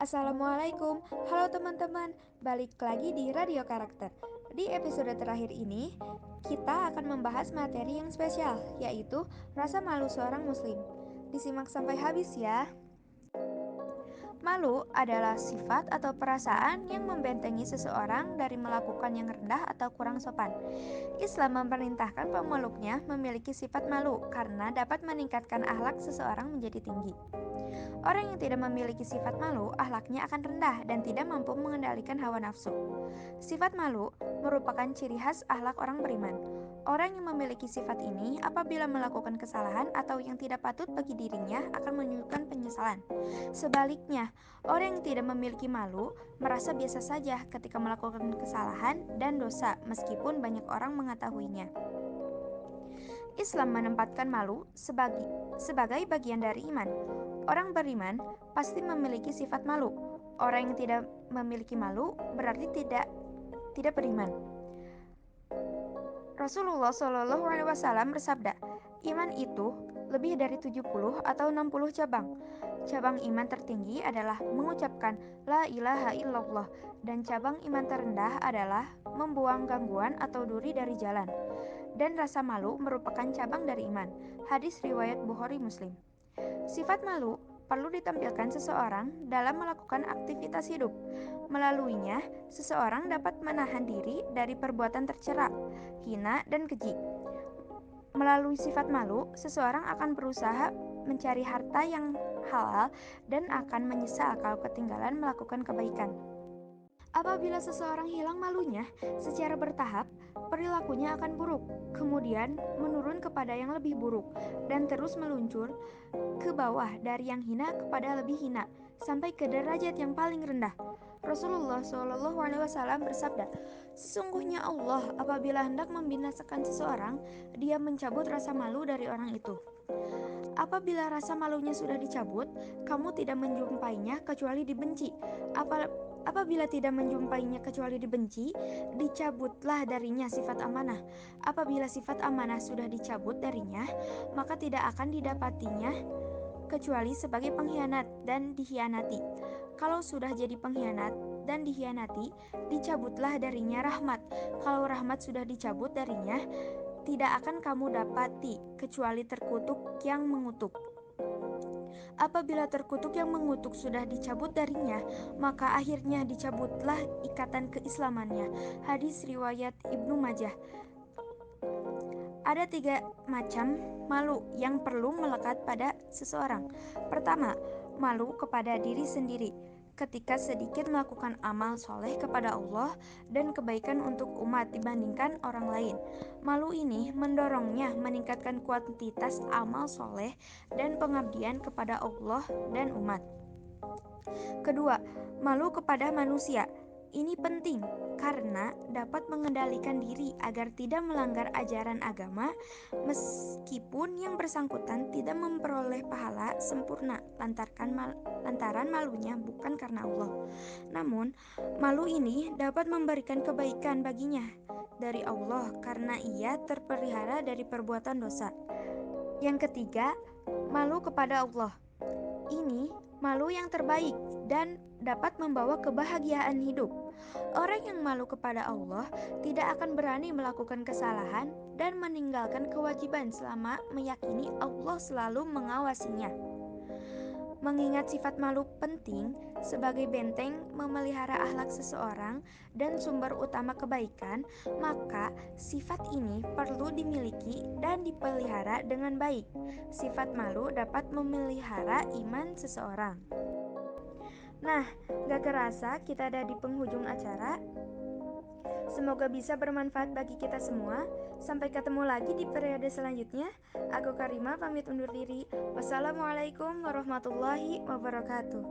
Assalamualaikum, halo teman-teman, balik lagi di Radio Karakter. Di episode terakhir ini, kita akan membahas materi yang spesial, yaitu rasa malu seorang muslim. Disimak sampai habis ya. Malu adalah sifat atau perasaan yang membentengi seseorang dari melakukan yang rendah atau kurang sopan. Islam memerintahkan pemeluknya memiliki sifat malu karena dapat meningkatkan akhlak seseorang menjadi tinggi. Orang yang tidak memiliki sifat malu, akhlaknya akan rendah dan tidak mampu mengendalikan hawa nafsu. Sifat malu merupakan ciri khas akhlak orang beriman. Orang yang memiliki sifat ini apabila melakukan kesalahan atau yang tidak patut bagi dirinya akan menunjukkan penyesalan. Sebaliknya, orang yang tidak memiliki malu merasa biasa saja ketika melakukan kesalahan dan dosa meskipun banyak orang mengetahuinya. Islam menempatkan malu sebagai bagian dari iman. Orang beriman pasti memiliki sifat malu. Orang yang tidak memiliki malu berarti tidak beriman. Rasulullah Shallallahu Alaihi Wasallam bersabda, iman itu lebih dari 70 atau 60 cabang. Cabang iman tertinggi adalah mengucapkan la ilaha illallah dan cabang iman terendah adalah membuang gangguan atau duri dari jalan. Dan rasa malu merupakan cabang dari iman. Hadis riwayat Bukhari Muslim. Sifat malu perlu ditampilkan seseorang dalam melakukan aktivitas hidup. Melaluinya, seseorang dapat menahan diri dari perbuatan tercela, hina, dan keji. Melalui sifat malu, seseorang akan berusaha mencari harta yang halal dan akan menyesal kalau ketinggalan melakukan kebaikan. Apabila seseorang hilang malunya secara bertahap, perilakunya akan buruk, kemudian menurun kepada yang lebih buruk, dan terus meluncur ke bawah dari yang hina kepada lebih hina, sampai ke derajat yang paling rendah. Rasulullah Shallallahu Alaihi Wasallam bersabda, sesungguhnya Allah apabila hendak membinasakan seseorang, Dia mencabut rasa malu dari orang itu. Apabila rasa malunya sudah dicabut, kamu tidak menjumpainya kecuali dibenci. Apabila tidak menjumpainya kecuali dibenci, dicabutlah darinya sifat amanah. Apabila sifat amanah sudah dicabut darinya, maka tidak akan didapatinya kecuali sebagai pengkhianat dan dikhianati. Kalau sudah jadi pengkhianat dan dikhianati, dicabutlah darinya rahmat. Kalau rahmat sudah dicabut darinya, tidak akan kamu dapati kecuali terkutuk yang mengutuk. Apabila terkutuk yang mengutuk sudah dicabut darinya, maka akhirnya dicabutlah ikatan keislamannya. Hadis riwayat Ibnu Majah. Ada 3 macam malu yang perlu melekat pada seseorang. Pertama, malu kepada diri sendiri. Ketika sedikit melakukan amal soleh kepada Allah dan kebaikan untuk umat dibandingkan orang lain. Malu ini mendorongnya meningkatkan kuantitas amal soleh dan pengabdian kepada Allah dan umat. Kedua, malu kepada manusia. Ini penting karena dapat mengendalikan diri agar tidak melanggar ajaran agama meskipun yang bersangkutan tidak memperoleh pahala sempurna lantaran malunya bukan karena Allah. Namun, malu ini dapat memberikan kebaikan baginya dari Allah karena ia terpelihara dari perbuatan dosa. Yang ketiga, malu kepada Allah. Ini malu yang terbaik dan dapat membawa kebahagiaan hidup. Orang yang malu kepada Allah tidak akan berani melakukan kesalahan dan meninggalkan kewajiban selama meyakini Allah selalu mengawasinya. Mengingat sifat malu penting sebagai benteng memelihara akhlak seseorang dan sumber utama kebaikan, maka sifat ini perlu dimiliki dan dipelihara dengan baik. Sifat malu dapat memelihara iman seseorang. Nah, gak kerasa kita ada di penghujung acara. Semoga bisa bermanfaat bagi kita semua. Sampai ketemu lagi di periode selanjutnya. Aku Karima pamit undur diri. Wassalamualaikum warahmatullahi wabarakatuh.